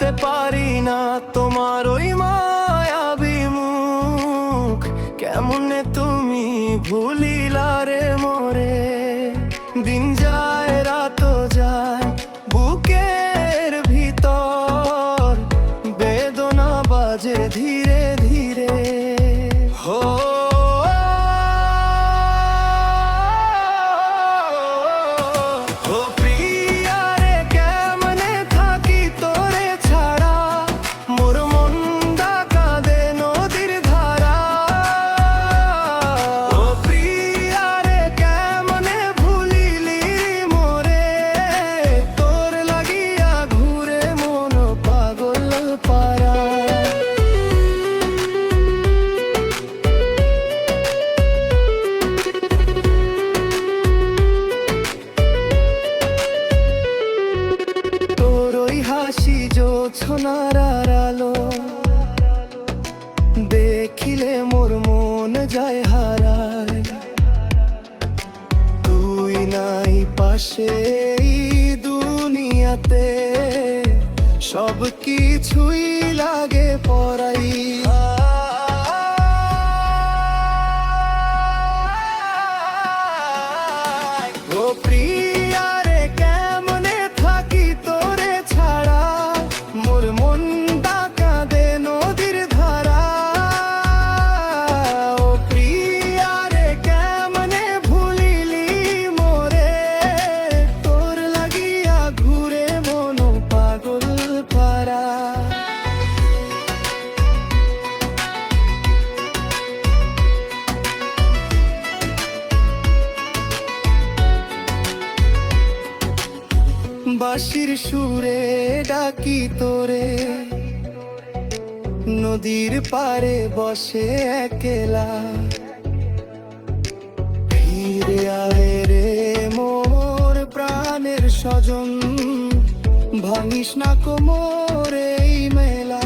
ভুলতে পারি না তোমার ওই মায়াবী মুখ। কেমনে তুমি ভুলিলা রে মোরে। দিন যায় রাত যায় বুকের ভিতর, বেদনা বাজে ধীরে ধীরে। হো হাসি জোছনার আলো দেখিলে মোর মন যায় হারায়। তুই নাই পাশে এই দুনিয়াতে, সব কিছুই লাগে পরাই। ও প্রিয়া রে কেমনে থাকি তোরে ছাড়া, মোর মনটা কাঁদে নদীর ধারা। ও প্রিয়া রে কেমনে ভুলিলি মোরে, তোর লাগিয়া ঘুরে মন পাগল পারা। বাঁশির সুরে ডাকি তোরে, নদীর পাড়ে বসে একলা। ফিরে আয় রে মোর প্রাণের স্বজন, ভাঙিস না কোমর এই মেলা।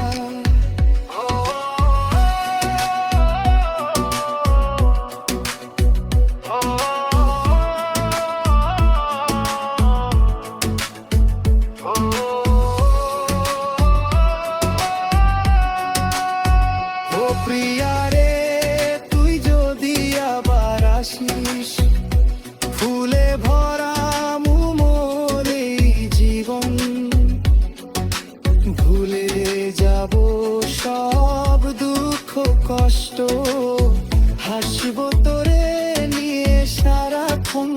প্রিয়া রে তুই যদি আবার আসিস, ফুলে ভরা মোর এই জীবন। ভুলে যাব সব দুঃখ কষ্ট, হাসব তোরে নিয়ে সারাক্ষণ।